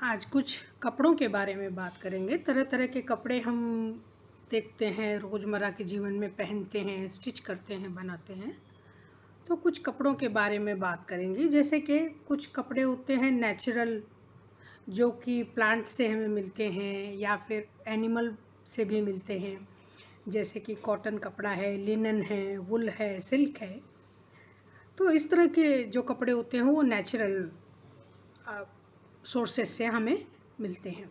आज कुछ कपड़ों के बारे में बात करेंगे। तरह तरह के कपड़े हम देखते हैं, रोज़मर्रा के जीवन में पहनते हैं, स्टिच करते हैं, बनाते हैं। तो कुछ कपड़ों के बारे में बात करेंगे, जैसे कि कुछ कपड़े होते हैं नेचुरल, जो कि प्लांट से हमें मिलते हैं या फिर एनिमल से भी मिलते हैं। जैसे कि कॉटन कपड़ा है, लिनन है, वुल है, सिल्क है। तो इस तरह के जो कपड़े होते हैं वो नेचुरल सोर्सेस से हमें मिलते हैं।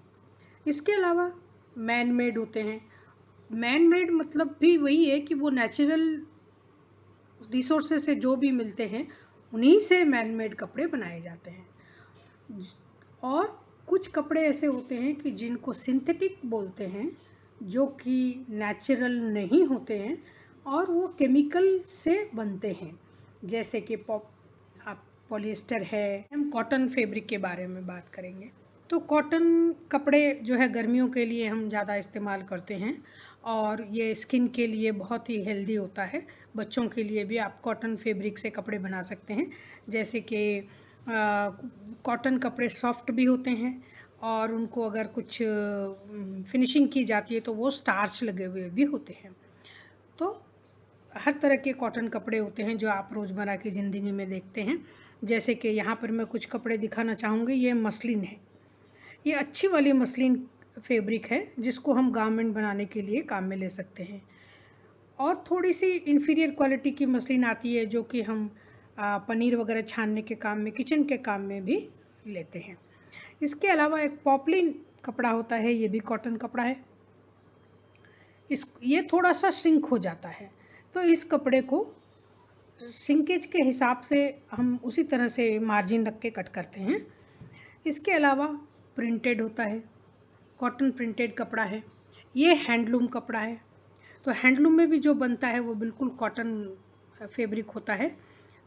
इसके अलावा मैन मेड होते हैं। मैन मेड मतलब भी वही है कि वो नेचुरल रिसोर्सेज से जो भी मिलते हैं उन्हीं से मैन मेड कपड़े बनाए जाते हैं। और कुछ कपड़े ऐसे होते हैं कि जिनको सिंथेटिक बोलते हैं, जो कि नेचुरल नहीं होते हैं और वो केमिकल से बनते हैं। जैसे कि पॉलिएस्टर है। हम कॉटन फैब्रिक के बारे में बात करेंगे। तो कॉटन कपड़े जो है गर्मियों के लिए हम ज़्यादा इस्तेमाल करते हैं और ये स्किन के लिए बहुत ही हेल्दी होता है। बच्चों के लिए भी आप कॉटन फैब्रिक से कपड़े बना सकते हैं। जैसे कि कॉटन कपड़े सॉफ्ट भी होते हैं और उनको अगर कुछ फिनिशिंग की जाती है तो वो स्टार्च लगे हुए भी होते हैं। तो हर तरह के कॉटन कपड़े होते हैं जो आप रोज़मर्रा की ज़िंदगी में देखते हैं। जैसे कि यहाँ पर मैं कुछ कपड़े दिखाना चाहूँगी। ये मसलिन है। ये अच्छी वाली मसलिन फैब्रिक है जिसको हम गारमेंट बनाने के लिए काम में ले सकते हैं। और थोड़ी सी इन्फीरियर क्वालिटी की मसलिन आती है जो कि हम पनीर वगैरह छानने के काम में, किचन के काम में भी लेते हैं। इसके अलावा एक पॉपलिन कपड़ा होता है, ये भी कॉटन कपड़ा है। ये थोड़ा सा श्रिंक हो जाता है, तो इस कपड़े को श्रिंकेज के हिसाब से हम उसी तरह से मार्जिन रख के कट करते हैं। इसके अलावा प्रिंटेड होता है, कॉटन प्रिंटेड कपड़ा है। ये हैंडलूम कपड़ा है। तो हैंडलूम में भी जो बनता है वो बिल्कुल कॉटन फैब्रिक होता है।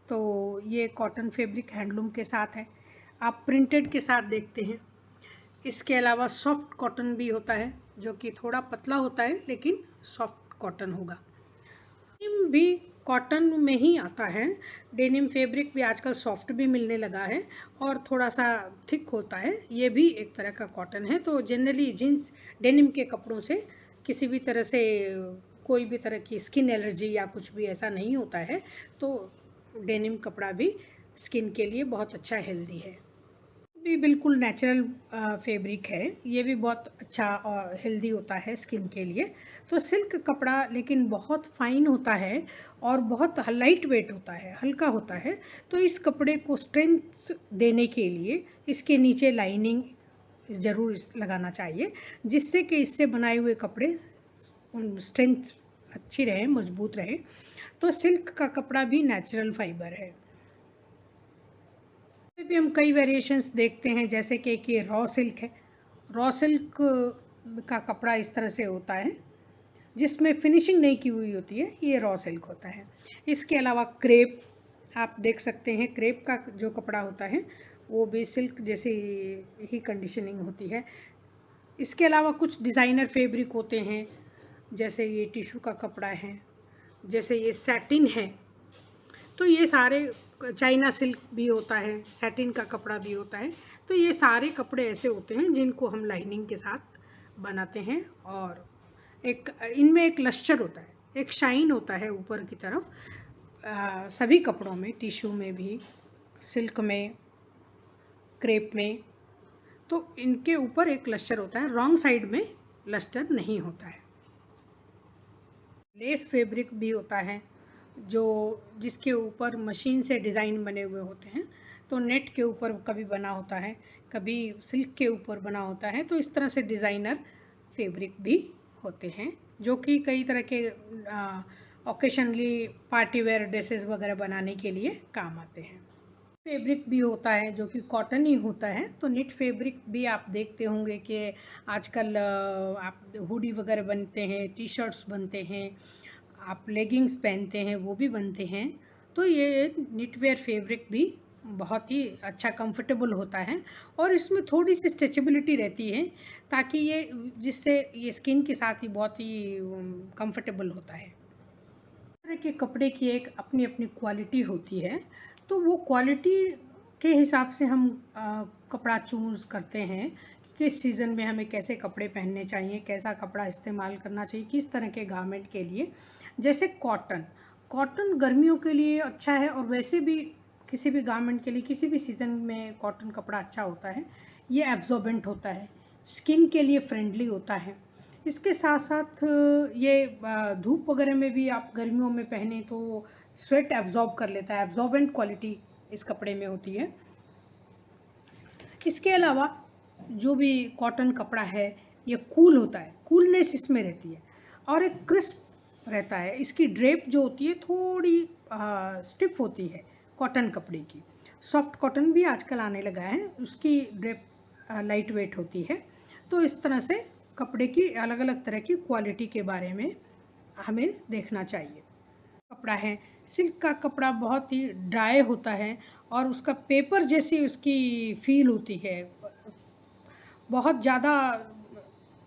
तो ये कॉटन फैब्रिक हैंडलूम के साथ है। आप प्रिंटेड के साथ देखते हैं। इसके अलावा सॉफ्ट कॉटन भी होता है जो कि थोड़ा पतला होता है लेकिन सॉफ्ट कॉटन होगा। डेनिम भी कॉटन में ही आता है। डेनिम फैब्रिक भी आजकल सॉफ्ट भी मिलने लगा है और थोड़ा सा थिक होता है। ये भी एक तरह का कॉटन है। तो जनरली जीन्स डेनिम के कपड़ों से किसी भी तरह से कोई भी तरह की स्किन एलर्जी या कुछ भी ऐसा नहीं होता है। तो डेनिम कपड़ा भी स्किन के लिए बहुत अच्छा हेल्दी है। भी बिल्कुल नेचुरल फैब्रिक है। ये भी बहुत अच्छा और हेल्दी होता है स्किन के लिए। तो सिल्क कपड़ा लेकिन बहुत फाइन होता है और बहुत लाइट वेट होता है, हल्का होता है। तो इस कपड़े को स्ट्रेंथ देने के लिए इसके नीचे लाइनिंग ज़रूर लगाना चाहिए, जिससे कि इससे बनाए हुए कपड़े स्ट्रेंथ अच्छी रहे, मजबूत रहे। तो सिल्क का कपड़ा भी नेचुरल फाइबर है। भी हम कई वेरिएशंस देखते हैं, जैसे कि एक ये रॉ सिल्क है। रॉ सिल्क का कपड़ा इस तरह से होता है जिसमें फिनिशिंग नहीं की हुई होती है, ये रॉ सिल्क होता है। इसके अलावा क्रेप आप देख सकते हैं। क्रेप का जो कपड़ा होता है वो भी सिल्क जैसे ही कंडीशनिंग होती है। इसके अलावा कुछ डिज़ाइनर फैब्रिक होते हैं, जैसे ये टिश्यू का कपड़ा है, जैसे ये सैटिन है। तो ये सारे, चाइना सिल्क भी होता है, सैटिन का कपड़ा भी होता है। तो ये सारे कपड़े ऐसे होते हैं जिनको हम लाइनिंग के साथ बनाते हैं और एक इनमें एक लश्चर होता है, एक शाइन होता है ऊपर की तरफ। सभी कपड़ों में, टिश्यू में भी, सिल्क में, क्रेप में, तो इनके ऊपर एक लश्चर होता है। रॉन्ग साइड में लश्चर नहीं होता है। लेस फैब्रिक भी होता है जो जिसके ऊपर मशीन से डिज़ाइन बने हुए होते हैं। तो नेट के ऊपर कभी बना होता है, कभी सिल्क के ऊपर बना होता है। तो इस तरह से डिज़ाइनर फैब्रिक भी होते हैं जो कि कई तरह के ओकेशनली पार्टी वेयर ड्रेसेस वगैरह बनाने के लिए काम आते हैं। फैब्रिक भी होता है जो कि कॉटन ही होता है। तो निट फैब्रिक भी आप देखते होंगे कि आजकल आप हुडी वगैरह बनते हैं, टी शर्ट्स बनते हैं, आप लेगिंग्स पहनते हैं, वो भी बनते हैं। तो ये निटवेयर फैब्रिक भी बहुत ही अच्छा कंफर्टेबल होता है और इसमें थोड़ी सी स्ट्रेचेबिलिटी रहती है, ताकि ये जिससे ये स्किन के साथ ही बहुत ही कंफर्टेबल होता है। तरह के कपड़े की एक अपनी अपनी क्वालिटी होती है। तो वो क्वालिटी के हिसाब से हम कपड़ा चूज़ करते हैं कि किस सीज़न में हमें कैसे कपड़े पहनने चाहिए, कैसा कपड़ा इस्तेमाल करना चाहिए, किस तरह के गारमेंट के लिए। जैसे कॉटन गर्मियों के लिए अच्छा है, और वैसे भी किसी भी गारमेंट के लिए किसी भी सीज़न में कॉटन कपड़ा अच्छा होता है। ये एब्जॉर्बेंट होता है, स्किन के लिए फ्रेंडली होता है। इसके साथ साथ ये धूप वगैरह में भी आप गर्मियों में पहने तो स्वेट एब्जॉर्ब कर लेता है, एब्जॉर्बेंट क्वालिटी इस कपड़े में होती है। इसके अलावा जो भी कॉटन कपड़ा है ये कूल होता है, कूलनेस इसमें रहती है और एक क्रिस्प रहता है। इसकी ड्रेप जो होती है थोड़ी स्टिफ होती है कॉटन कपड़े की। सॉफ्ट कॉटन भी आजकल आने लगा है, उसकी ड्रेप लाइट वेट होती है। तो इस तरह से कपड़े की अलग अलग तरह की क्वालिटी के बारे में हमें देखना चाहिए। कपड़ा है, सिल्क का कपड़ा बहुत ही ड्राई होता है और उसका पेपर जैसी उसकी फील होती है, बहुत ज़्यादा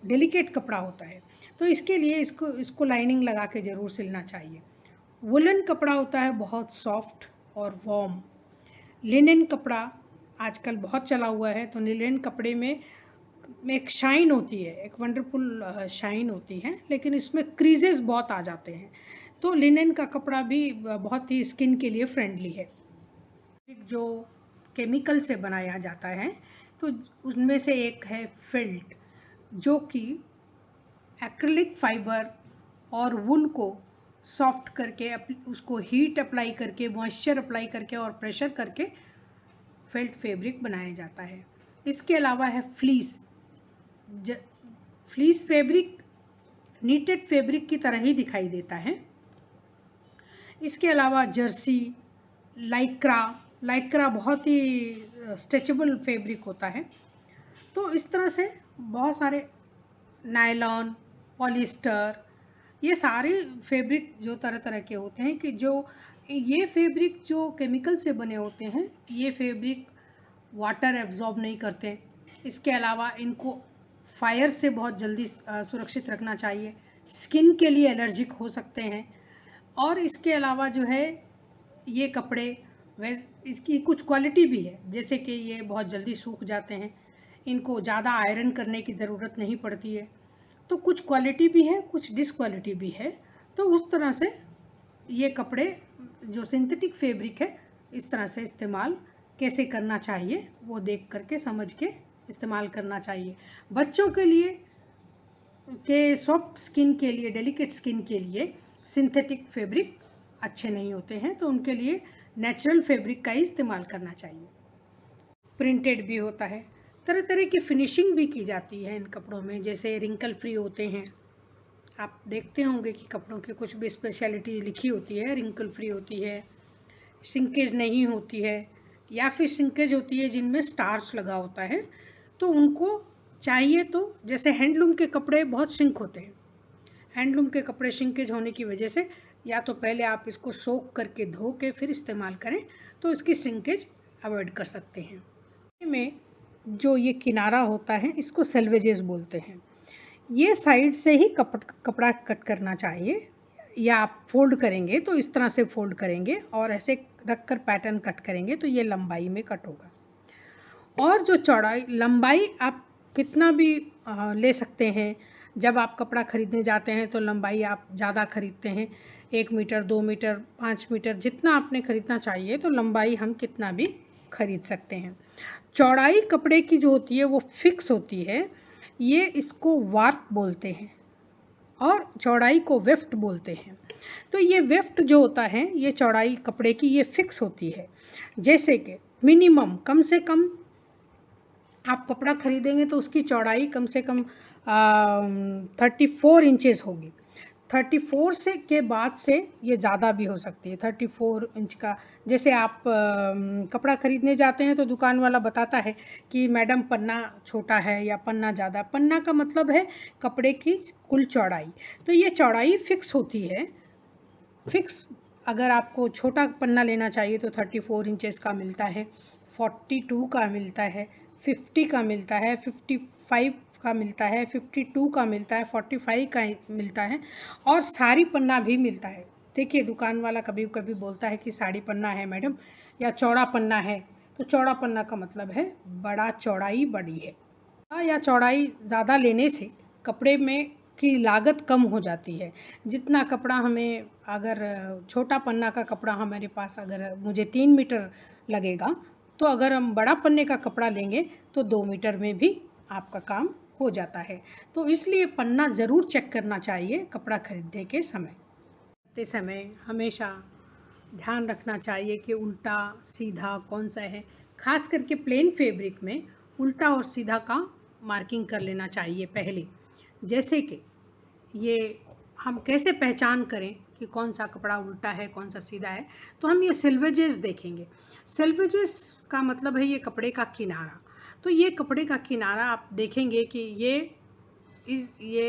डेलिकेट कपड़ा होता है। तो इसके लिए इसको लाइनिंग लगा के ज़रूर सिलना चाहिए। वुलन कपड़ा होता है बहुत सॉफ्ट और वार्म। लिनन कपड़ा आजकल बहुत चला हुआ है, तो लिनन कपड़े में एक शाइन होती है, एक वंडरफुल शाइन होती है, लेकिन इसमें क्रीजेस बहुत आ जाते हैं। तो लिनन का कपड़ा भी बहुत ही स्किन के लिए फ्रेंडली है। जो केमिकल से बनाया जाता है तो उनमें से एक है फेल्ट, जो कि एक्रिलिक फाइबर और वुल को सॉफ्ट करके उसको हीट अप्लाई करके, मॉइस्चर अप्लाई करके और प्रेशर करके फेल्ट फैब्रिक बनाया जाता है। इसके अलावा है fleece. Fleece fabric needed fabric की तरह ही दिखाई देता है। इसके अलावा जर्सी, लाइक्रा बहुत ही स्ट्रेचेबल फैब्रिक होता है। तो इस तरह से बहुत सारे नायलॉन, पॉलिस्टर, ये सारे फैब्रिक जो तरह तरह के होते हैं, कि जो ये फैब्रिक जो केमिकल से बने होते हैं, ये फैब्रिक वाटर एब्जॉर्ब नहीं करते। इसके अलावा इनको फायर से बहुत जल्दी सुरक्षित रखना चाहिए, स्किन के लिए एलर्जिक हो सकते हैं। और इसके अलावा जो है ये कपड़े इसकी कुछ क्वालिटी भी है, जैसे कि ये बहुत जल्दी सूख जाते हैं, इनको ज़्यादा आयरन करने की ज़रूरत नहीं पड़ती है। तो कुछ क्वालिटी भी है, कुछ डिसक्वालिटी भी है। तो उस तरह से ये कपड़े जो सिंथेटिक फैब्रिक है, इस तरह से इस्तेमाल कैसे करना चाहिए वो देख करके समझ के इस्तेमाल करना चाहिए। बच्चों के लिए के सॉफ्ट स्किन के लिए, डेलिकेट स्किन के लिए सिंथेटिक फैब्रिक अच्छे नहीं होते हैं, तो उनके लिए नेचुरल फैब्रिक का ही इस्तेमाल करना चाहिए। प्रिंटेड भी होता है, तरह तरह की फिनिशिंग भी की जाती है इन कपड़ों में, जैसे रिंकल फ्री होते हैं। आप देखते होंगे कि कपड़ों की कुछ भी स्पेशलिटी लिखी होती है, रिंकल फ्री होती है, श्रिंकेज नहीं होती है, या फिर श्रिंकेज होती है जिनमें स्टार्च लगा होता है। तो उनको चाहिए तो, जैसे हैंडलूम के कपड़े बहुत श्रिंक होते हैं, हैंडलूम के कपड़े श्रिंकेज होने की वजह से या तो पहले आप इसको सोक करके धो के फिर इस्तेमाल करें, तो इसकी श्रिंकेज अवॉइड कर सकते हैं। में जो ये किनारा होता है इसको सेल्वेजेस बोलते हैं। ये साइड से ही कपड़ा कट करना चाहिए, या आप फोल्ड करेंगे तो इस तरह से फोल्ड करेंगे और ऐसे रख कर पैटर्न कट करेंगे तो ये लंबाई में कट होगा। और जो चौड़ाई, लंबाई आप कितना भी ले सकते हैं। जब आप कपड़ा ख़रीदने जाते हैं तो लंबाई आप ज़्यादा ख़रीदते हैं, 1 मीटर, 2 मीटर, 5 मीटर, जितना आपने ख़रीदना चाहिए तो लंबाई हम कितना भी ख़रीद सकते हैं। चौड़ाई कपड़े की जो होती है वो फिक्स होती है, ये इसको वार्प बोलते हैं और चौड़ाई को वेफ्ट बोलते हैं। तो ये वेफ्ट जो होता है, ये चौड़ाई कपड़े की ये फिक्स होती है। जैसे कि मिनिमम, कम से कम आप कपड़ा खरीदेंगे तो उसकी चौड़ाई कम से कम 34 इंचेस होगी। 34 से के बाद से ये ज़्यादा भी हो सकती है। 34 इंच का, जैसे आप कपड़ा ख़रीदने जाते हैं तो दुकान वाला बताता है कि मैडम पन्ना छोटा है या पन्ना ज़्यादा। पन्ना का मतलब है कपड़े की कुल चौड़ाई। तो ये चौड़ाई फिक्स होती है। फिक्स, अगर आपको छोटा पन्ना लेना चाहिए तो 34 इंचेस का मिलता है, 42 का मिलता है, 50 का मिलता है, 55 का मिलता है, 52 का मिलता है, 45 का मिलता है, और साड़ी पन्ना भी मिलता है। देखिए दुकान वाला कभी कभी बोलता है कि साड़ी पन्ना है मैडम, या चौड़ा पन्ना है, तो चौड़ा पन्ना का मतलब है बड़ा, चौड़ाई बड़ी है। या चौड़ाई ज़्यादा लेने से कपड़े में की लागत कम हो जाती है। जितना कपड़ा हमें, अगर छोटा पन्ना का कपड़ा हमारे पास अगर मुझे 3 मीटर लगेगा, तो अगर हम बड़ा पन्ने का कपड़ा लेंगे तो 2 मीटर में भी आपका काम हो जाता है। तो इसलिए पन्ना ज़रूर चेक करना चाहिए कपड़ा खरीदने के समय हमेशा ध्यान रखना चाहिए कि उल्टा सीधा कौन सा है। ख़ास करके प्लेन फैब्रिक में उल्टा और सीधा का मार्किंग कर लेना चाहिए पहले। जैसे कि ये हम कैसे पहचान करें कि कौन सा कपड़ा उल्टा है, कौन सा सीधा है, तो हम ये सिल्वेजेस देखेंगे। सिल्वेजेस का मतलब है ये कपड़े का किनारा। तो ये कपड़े का किनारा आप देखेंगे कि ये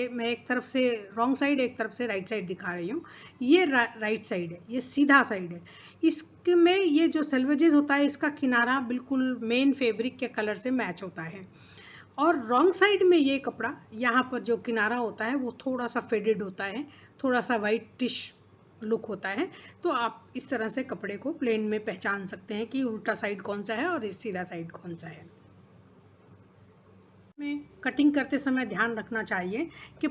मैं एक तरफ से रॉन्ग साइड, एक तरफ से राइट साइड दिखा रही हूँ। ये राइट साइड है, ये सीधा साइड है। इसमें ये जो सेल्वेजेस होता है, इसका किनारा बिल्कुल मेन फैब्रिक के कलर से मैच होता है। और रॉन्ग साइड में ये कपड़ा, यहाँ पर जो किनारा होता है वो थोड़ा सा फेडेड होता है, थोड़ा सा वाइटिश लुक होता है। तो आप इस तरह से कपड़े को प्लेन में पहचान सकते हैं कि उल्टा साइड कौन सा है और इस सीधा साइड कौन सा है। में कटिंग करते समय ध्यान रखना चाहिए कि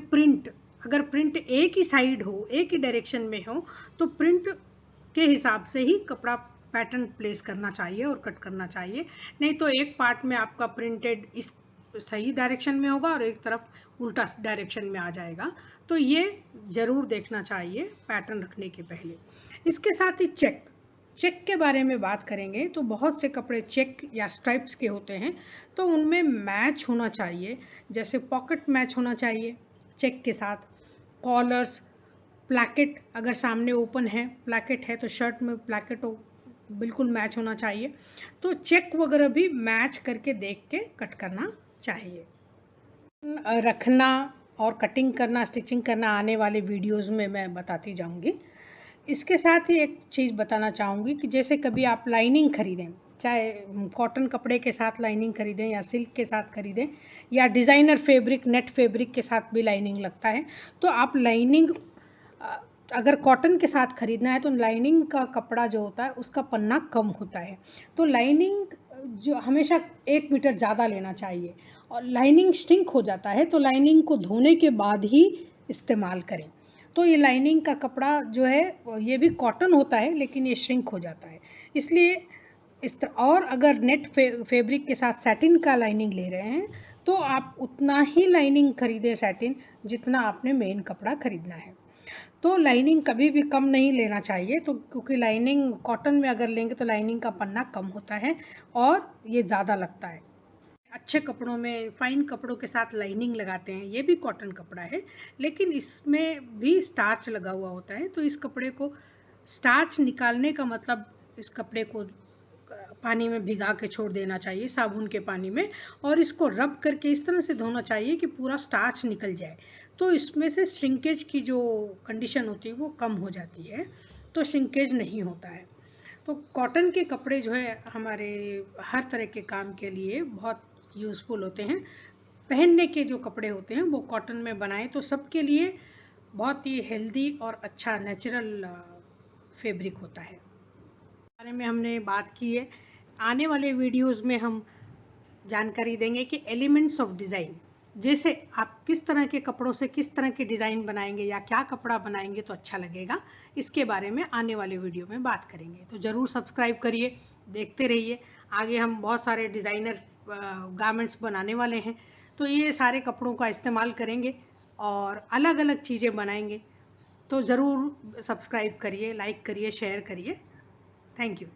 अगर प्रिंट एक ही साइड हो, एक ही डायरेक्शन में हो, तो प्रिंट के हिसाब से ही कपड़ा पैटर्न प्लेस करना चाहिए और कट करना चाहिए। नहीं तो एक पार्ट में आपका प्रिंटेड इस सही डायरेक्शन में होगा और एक तरफ उल्टा डायरेक्शन में आ जाएगा। तो ये ज़रूर देखना चाहिए पैटर्न रखने के पहले। इसके साथ ही चेक के बारे में बात करेंगे तो बहुत से कपड़े चेक या स्ट्राइप्स के होते हैं, तो उनमें मैच होना चाहिए। जैसे पॉकेट मैच होना चाहिए चेक के साथ, कॉलर्स, प्लैकेट, अगर सामने ओपन है, प्लैकेट है तो शर्ट में प्लैकेट बिल्कुल मैच होना चाहिए। तो चेक वगैरह भी मैच करके देख के कट करना चाहिए। रखना और कटिंग करना, स्टिचिंग करना आने वाले वीडियोज़ में मैं बताती जाऊँगी। इसके साथ ही एक चीज़ बताना चाहूँगी कि जैसे कभी आप लाइनिंग खरीदें, चाहे कॉटन कपड़े के साथ लाइनिंग खरीदें या सिल्क के साथ खरीदें या डिज़ाइनर फैब्रिक, नेट फैब्रिक के साथ भी लाइनिंग लगता है, तो आप लाइनिंग अगर कॉटन के साथ खरीदना है तो लाइनिंग का कपड़ा जो होता है उसका पन्ना कम होता है। तो लाइनिंग जो हमेशा 1 मीटर ज़्यादा लेना चाहिए। और लाइनिंग श्रिंक हो जाता है तो लाइनिंग को धोने के बाद ही इस्तेमाल करें। तो ये लाइनिंग का कपड़ा जो है ये भी कॉटन होता है, लेकिन ये श्रिंक हो जाता है। इसलिए और अगर नेट फैब्रिक के साथ सैटिन का लाइनिंग ले रहे हैं तो आप उतना ही लाइनिंग खरीदें सैटिन, जितना आपने मेन कपड़ा खरीदना है। तो लाइनिंग कभी भी कम नहीं लेना चाहिए, तो क्योंकि लाइनिंग कॉटन में अगर लेंगे तो लाइनिंग का पन्ना कम होता है और ये ज़्यादा लगता है। अच्छे कपड़ों में, फाइन कपड़ों के साथ लाइनिंग लगाते हैं, ये भी कॉटन कपड़ा है, लेकिन इसमें भी स्टार्च लगा हुआ होता है। तो इस कपड़े को स्टार्च निकालने का मतलब इस कपड़े को पानी में भिगा के छोड़ देना चाहिए, साबुन के पानी में, और इसको रब करके इस तरह से धोना चाहिए कि पूरा स्टार्च निकल जाए। तो इसमें से श्रिंकेज की जो कंडीशन होती है वो कम हो जाती है, तो श्रिंकेज नहीं होता है। तो कॉटन के कपड़े जो है हमारे हर तरह के काम के लिए बहुत यूज़फुल होते हैं। पहनने के जो कपड़े होते हैं वो कॉटन में बनाएं तो सबके लिए बहुत ही हेल्दी और अच्छा नेचुरल फैब्रिक होता है। बारे में हमने बात की है। आने वाले वीडियोस में हम जानकारी देंगे कि एलिमेंट्स ऑफ डिज़ाइन, जैसे आप किस तरह के कपड़ों से किस तरह के डिज़ाइन बनाएंगे या क्या कपड़ा बनाएंगे तो अच्छा लगेगा, इसके बारे में आने वाले वीडियो में बात करेंगे। तो ज़रूर सब्सक्राइब करिए, देखते रहिए। आगे हम बहुत सारे डिज़ाइनर गारमेंट्स बनाने वाले हैं, तो ये सारे कपड़ों का इस्तेमाल करेंगे और अलग अलग चीज़ें बनाएंगे। तो ज़रूर सब्सक्राइब करिए, लाइक करिए, शेयर करिए। Thank you.